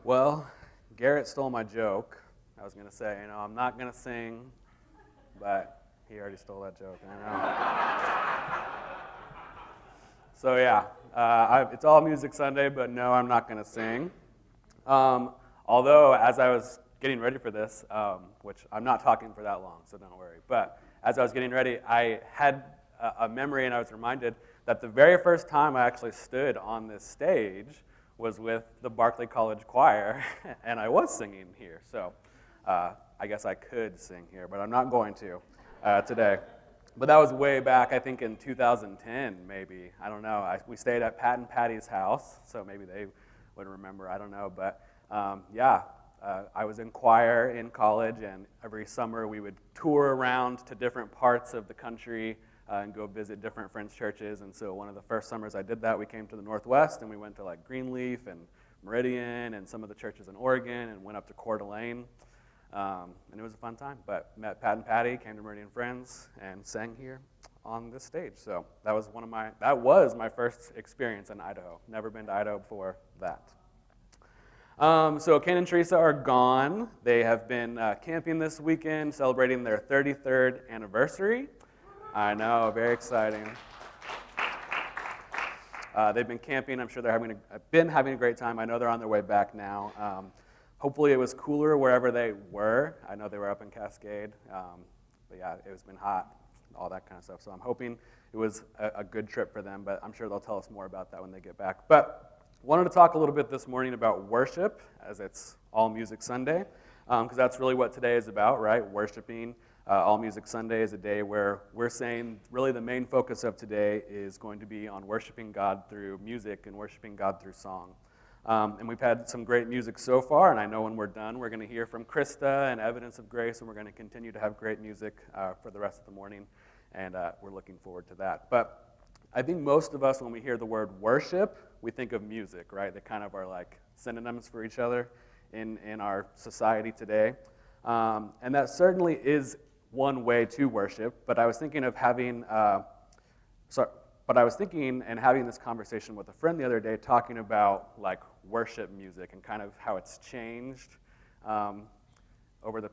Well, Garrett stole my joke. I was going to say, I'm not going to sing, but he already stole that joke. I know. So yeah, it's all Music Sunday, but no, I'm not going to sing. Although, as I was getting ready for this, which I'm not talking for that long, so don't worry, but as I was getting ready, I had a memory, and I was reminded that the very first time I actually stood on this stage was with the Berkeley College Choir, and I was singing here. So I guess I could sing here, but I'm not going to today. But that was way back, I think in 2010, maybe. I don't know. We stayed at Pat and Patty's house, so maybe they would remember. I don't know. But I was in choir in college, and every summer we would tour around to different parts of the country and go visit different Friends churches. And so one of the first summers I did that, we came to the Northwest, and we went to like Greenleaf and Meridian and some of the churches in Oregon, and went up to Coeur d'Alene. And it was a fun time. But met Pat and Patty, came to Meridian Friends, and sang here on this stage. So that was my first experience in Idaho. Never been to Idaho before that. So Ken and Teresa are gone. They have been camping this weekend, celebrating their 33rd anniversary. I know, very exciting. They've been camping. I'm sure they're been having a great time. I know they're on their way back now. Hopefully it was cooler wherever they were. I know they were up in Cascade. But yeah, it's been hot, all that kind of stuff. So I'm hoping it was a good trip for them, but I'm sure they'll tell us more about that when they get back. But wanted to talk a little bit this morning about worship, as it's All Music Sunday, because that's really what today is about, right? Worshiping. All Music Sunday is a day where we're saying really the main focus of today is going to be on worshiping God through music and worshiping God through song. And we've had some great music so far, and I know when we're done, we're going to hear from Krista and Evidence of Grace, and we're going to continue to have great music for the rest of the morning, and we're looking forward to that. But I think most of us, when we hear the word worship, we think of music, right? They kind of are like synonyms for each other in our society today. And that certainly is one way to worship, but I was thinking of having and having this conversation with a friend the other day, talking about like worship music and kind of how it's changed over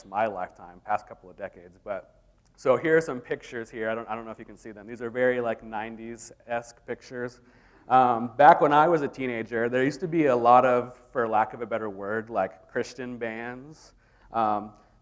my lifetime, past couple of decades. But so here are some pictures here. I don't know if you can see them. These are very like 90s-esque pictures. Back when I was a teenager, there used to be a lot of, for lack of a better word, like Christian bands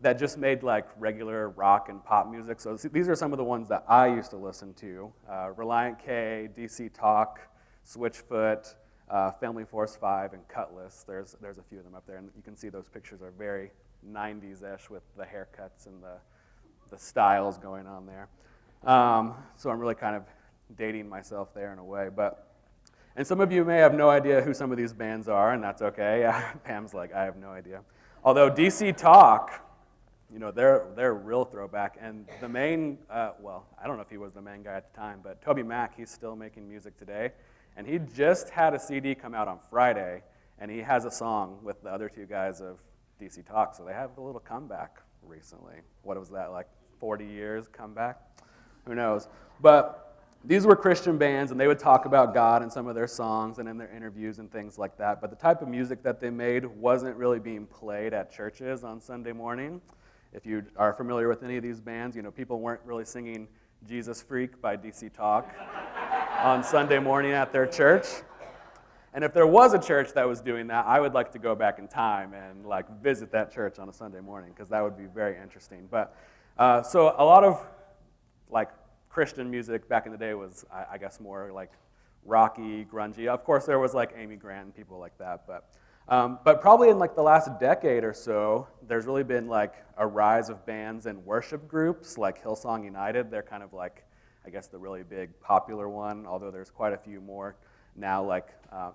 that just made like regular rock and pop music. So these are some of the ones that I used to listen to. Reliant K, DC Talk, Switchfoot, Family Force 5, and Cutlass. There's a few of them up there, and you can see those pictures are very 90s-ish with the haircuts and the styles going on there. So I'm really kind of dating myself there in a way. And some of you may have no idea who some of these bands are, and that's okay. Pam's like, I have no idea. Although DC Talk, they're a real throwback. And the main, I don't know if he was the main guy at the time, but Toby Mack, he's still making music today. And he just had a CD come out on Friday, and he has a song with the other two guys of DC Talk. So they have a little comeback recently. What was that, like 40 years comeback? Who knows? But these were Christian bands, and they would talk about God in some of their songs and in their interviews and things like that. But the type of music that they made wasn't really being played at churches on Sunday morning. If you are familiar with any of these bands, people weren't really singing Jesus Freak by DC Talk on Sunday morning at their church. And if there was a church that was doing that, I would like to go back in time and like visit that church on a Sunday morning, because that would be very interesting. But so a lot of like Christian music back in the day was, I guess, more like rocky, grungy. Of course, there was like Amy Grant and people like that, but probably in like the last decade or so, there's really been like a rise of bands and worship groups like Hillsong United. They're kind of like, I guess, the really big popular one, although there's quite a few more now, like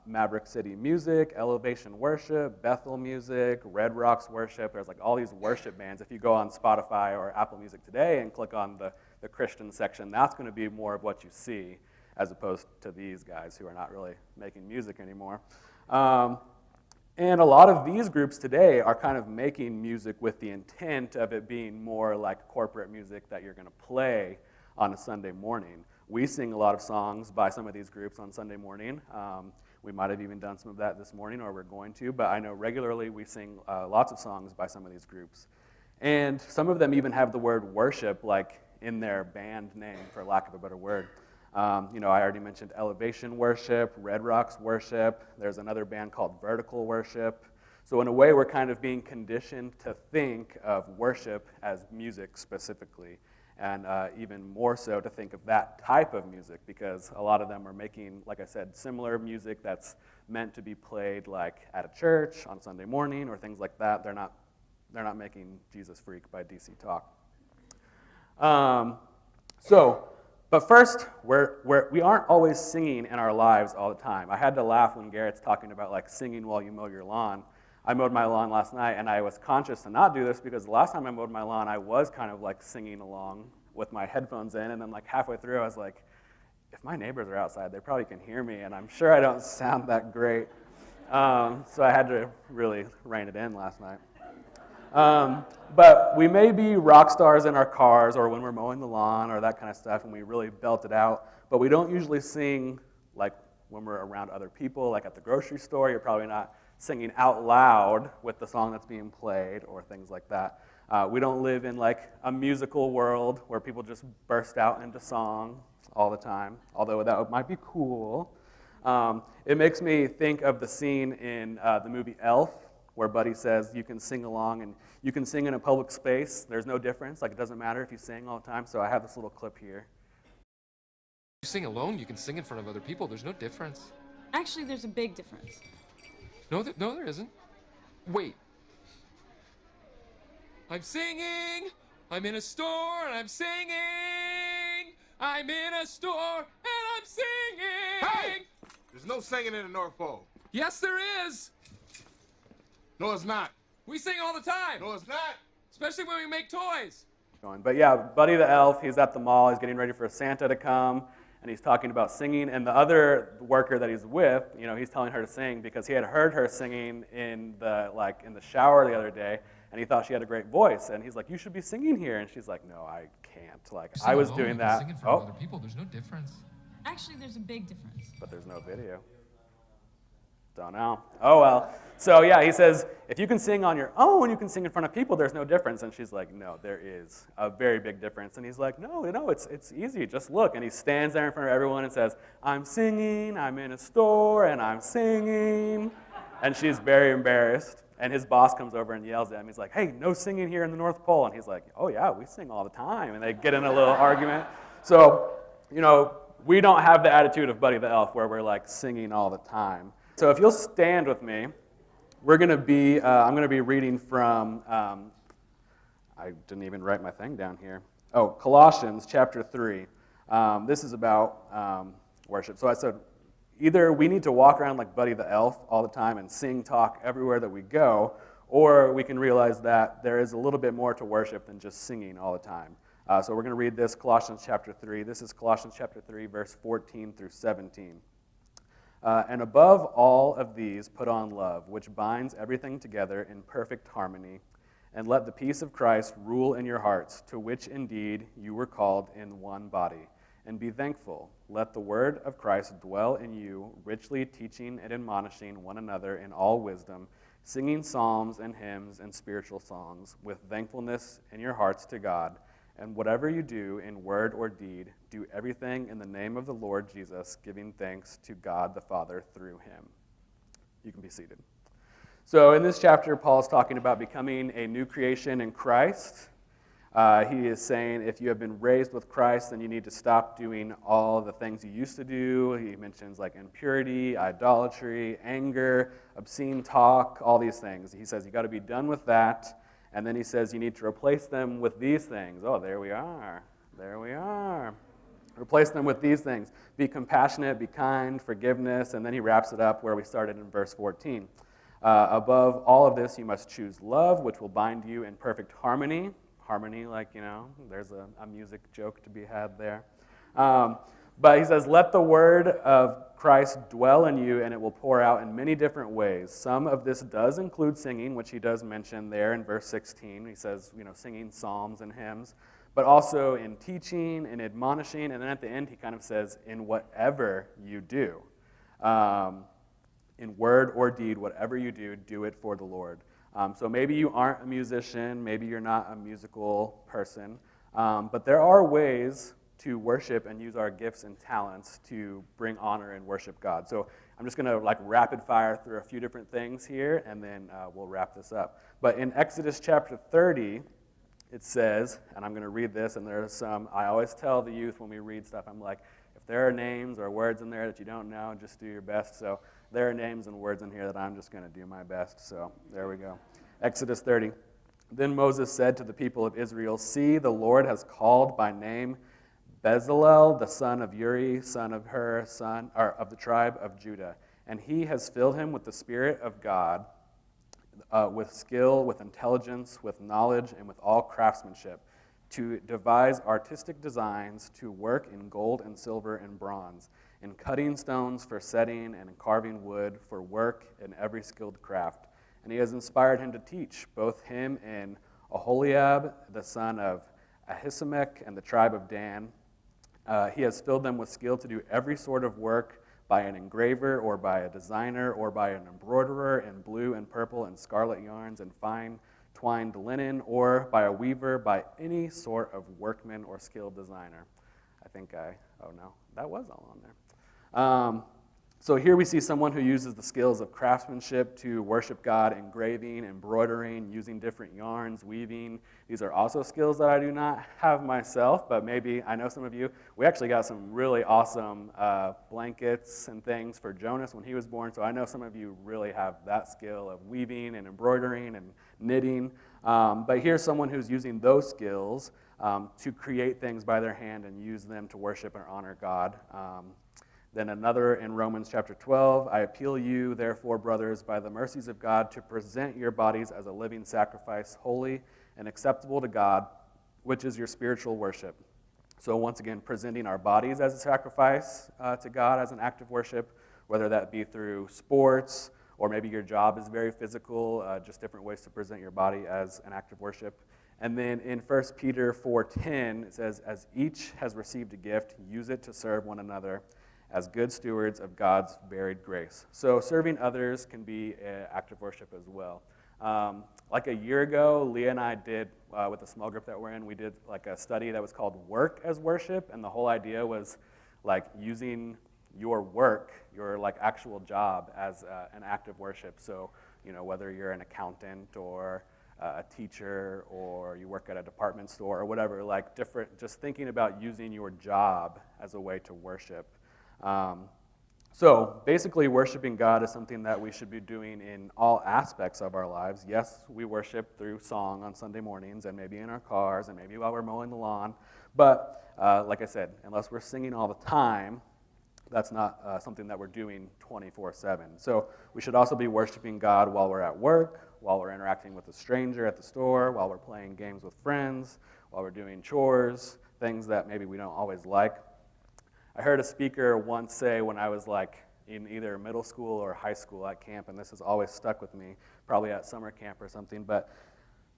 Maverick City Music, Elevation Worship, Bethel Music, Red Rocks Worship. There's like all these worship bands. If you go on Spotify or Apple Music today and click on the Christian section, that's going to be more of what you see, as opposed to these guys who are not really making music anymore. And a lot of these groups today are kind of making music with the intent of it being more like corporate music that you're going to play on a Sunday morning. We sing a lot of songs by some of these groups on Sunday morning. We might have even done some of that this morning, or we're going to, but I know regularly we sing lots of songs by some of these groups. And some of them even have the word worship like in their band name, for lack of a better word. I already mentioned Elevation Worship, Red Rocks Worship. There's another band called Vertical Worship. So in a way, we're kind of being conditioned to think of worship as music specifically, and even more so to think of that type of music, because a lot of them are making, like I said, similar music that's meant to be played like at a church on Sunday morning or things like that. They're not making Jesus Freak by DC Talk. But first, we aren't always singing in our lives all the time. I had to laugh when Garrett's talking about like singing while you mow your lawn. I mowed my lawn last night, and I was conscious to not do this because the last time I mowed my lawn, I was kind of like singing along with my headphones in, and then like halfway through, I was like, if my neighbors are outside, they probably can hear me, and I'm sure I don't sound that great. So I had to really rein it in last night. But we may be rock stars in our cars or when we're mowing the lawn or that kind of stuff, and we really belt it out, but we don't usually sing like when we're around other people, like at the grocery store. You're probably not singing out loud with the song that's being played or things like that. We don't live in like a musical world where people just burst out into song all the time, although that might be cool. It makes me think of the scene in the movie Elf, where Buddy says you can sing along and you can sing in a public space. There's no difference. Like, it doesn't matter if you sing all the time. So I have this little clip here. You sing alone, you can sing in front of other people. There's no difference. Actually, there's a big difference. No, there isn't. Wait. I'm singing. I'm in a store and I'm singing. I'm in a store and I'm singing. Hey! There's no singing in the North Pole. Yes, there is. No, it's not. We sing all the time. No, it's not. Especially when we make toys. But yeah, Buddy the Elf, he's at the mall. He's getting ready for Santa to come, and he's talking about singing. And the other worker that he's with, he's telling her to sing because he had heard her singing in the shower the other day, and he thought she had a great voice. And he's like, "You should be singing here." And she's like, "No, I can't. Like, I was doing that." Sing in front of other people. There's no difference. Actually, there's a big difference. But there's no video. Don't know. Oh, well. So, yeah, he says, if you can sing on your own, you can sing in front of people, there's no difference. And she's like, no, there is a very big difference. And he's like, no, it's easy. Just look. And he stands there in front of everyone and says, I'm singing, I'm in a store, and I'm singing. And she's very embarrassed. And his boss comes over and yells at him. He's like, hey, no singing here in the North Pole. And he's like, oh, yeah, we sing all the time. And they get in a little argument. So, we don't have the attitude of Buddy the Elf where we're like singing all the time. So if you'll stand with me, I'm going to be reading from, I didn't even write my thing down here. Oh, Colossians Chapter 3. This is about worship. So I said, either we need to walk around like Buddy the Elf all the time and sing, talk everywhere that we go, or we can realize that there is a little bit more to worship than just singing all the time. So we're going to read this, Colossians Chapter 3. This is Colossians Chapter 3, verse 14 through 17. And above all of these, put on love, which binds everything together in perfect harmony. And let the peace of Christ rule in your hearts, to which indeed you were called in one body. And be thankful. Let the word of Christ dwell in you, richly teaching and admonishing one another in all wisdom, singing psalms and hymns and spiritual songs, with thankfulness in your hearts to God. And whatever you do in word or deed, do everything in the name of the Lord Jesus, giving thanks to God the Father through him. You can be seated. So in this chapter, Paul is talking about becoming a new creation in Christ. He is saying if you have been raised with Christ, then you need to stop doing all the things you used to do. He mentions like impurity, idolatry, anger, obscene talk, all these things. He says you got to be done with that. And then he says you need to replace them with these things. Oh, there we are. There we are. Replace them with these things. Be compassionate, be kind, forgiveness. And then he wraps it up where we started in verse 14. Above all of this, you must choose love, which will bind you in perfect harmony. Harmony, like, there's a music joke to be had there. But he says, let the word of Christ dwell in you, and it will pour out in many different ways. Some of this does include singing, which he does mention there in verse 16. He says, singing psalms and hymns, but also in teaching and admonishing. And then at the end, he kind of says, in whatever you do. In word or deed, whatever you do, do it for the Lord. So maybe you aren't a musician, maybe you're not a musical person, but there are ways to worship and use our gifts and talents to bring honor and worship God. So I'm just going to rapid fire through a few different things here, and then we'll wrap this up. But in Exodus chapter 30, it says, and I'm going to read this, and there's some, I always tell the youth when we read stuff, I'm like, if there are names or words in there that you don't know, just do your best. So there are names and words in here that I'm just going to do my best. So there we go. Exodus 30. Then Moses said to the people of Israel, "See, the Lord has called by name Bezalel, the son of Uri, son of Hur, son of the tribe of Judah. And he has filled him with the Spirit of God, with skill, with intelligence, with knowledge, and with all craftsmanship, to devise artistic designs, to work in gold and silver and bronze, in cutting stones for setting, and in carving wood, for work in every skilled craft. And he has inspired him to teach, both him and Aholiab, the son of Ahisamach, and the tribe of Dan. He has filled them with skill to do every sort of work, by an engraver, or by a designer, or by an embroiderer in blue and purple and scarlet yarns and fine twined linen, or by a weaver, by any sort of workman or skilled designer." Oh no, that was all on there. So here we see someone who uses the skills of craftsmanship to worship God, engraving, embroidering, using different yarns, weaving. These are also skills that I do not have myself, but maybe I know some of you. We actually got some really awesome blankets and things for Jonas when he was born, so I know some of you really have that skill of weaving and embroidering and knitting. But here's someone who's using those skills to create things by their hand and use them to worship and honor God. Then another in Romans chapter 12, "I appeal you, therefore, brothers, by the mercies of God, to present your bodies as a living sacrifice, holy and acceptable to God, which is your spiritual worship." So once again, presenting our bodies as a sacrifice to God as an act of worship, whether that be through sports, or maybe your job is very physical, just different ways to present your body as an act of worship. And then in 1 Peter 4:10, it says, "As each has received a gift, use it to serve one another as good stewards of God's varied grace." So serving others can be an act of worship as well. Like a year ago, Leah and I did, with the small group that we're in, we did like a study that was called Work as Worship, and the whole idea was like using your work, your like actual job, as an act of worship. So, whether you're an accountant or a teacher, or you work at a department store or whatever, like just thinking about using your job as a way to worship. So basically, worshiping God is something that we should be doing in all aspects of our lives. Yes, we worship through song on Sunday mornings, and maybe in our cars, and maybe while we're mowing the lawn. But like I said, unless we're singing all the time, that's not something that we're doing 24/7. So we should also be worshiping God while we're at work, while we're interacting with a stranger at the store, while we're playing games with friends, while we're doing chores, things that maybe we don't always like. I heard a speaker once say when I was like in either middle school or high school at camp, and this has always stuck with me, probably at summer camp or something, but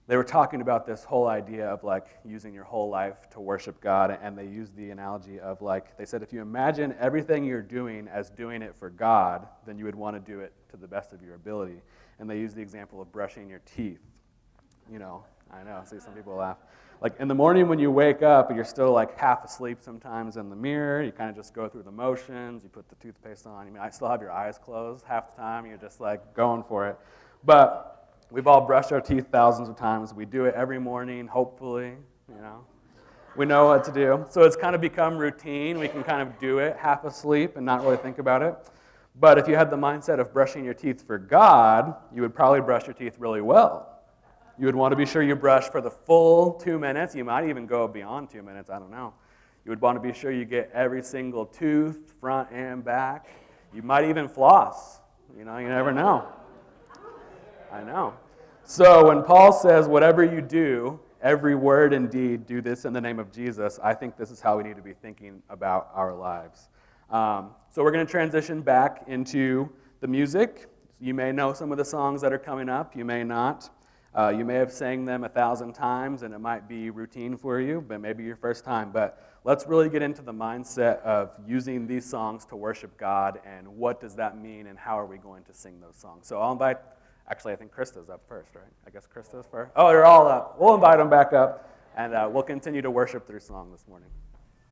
they were talking about this whole idea of like using your whole life to worship God, and they used the analogy of like, they said if you imagine everything you're doing as doing it for God, then you would want to do it to the best of your ability. And they used the example of brushing your teeth. I know, I see some people laugh. Like in the morning when you wake up and you're still like half asleep sometimes in the mirror, you kind of just go through the motions, you put the toothpaste on, you might still have your eyes closed half the time, you're just like going for it. But we've all brushed our teeth thousands of times. We do it every morning, hopefully, We know what to do. So it's kind of become routine. We can kind of do it half asleep and not really think about it. But if you had the mindset of brushing your teeth for God, you would probably brush your teeth really well. You would want to be sure you brush for the full 2 minutes. You might even go beyond 2 minutes, I don't know. You would want to be sure you get every single tooth, front and back. You might even floss. You never know. I know. So when Paul says, whatever you do, every word and deed, do this in the name of Jesus, I think this is how we need to be thinking about our lives. So we're going to transition back into the music. You may know some of the songs that are coming up. You may not. You may have sang them 1,000 times, and it might be routine for you, but maybe your first time. But let's really get into the mindset of using these songs to worship God, and what does that mean, and how are we going to sing those songs. So I'll invite, actually I think Krista's up first, right? I guess Krista's first. Oh, they're all up. We'll invite them back up, and we'll continue to worship through song this morning.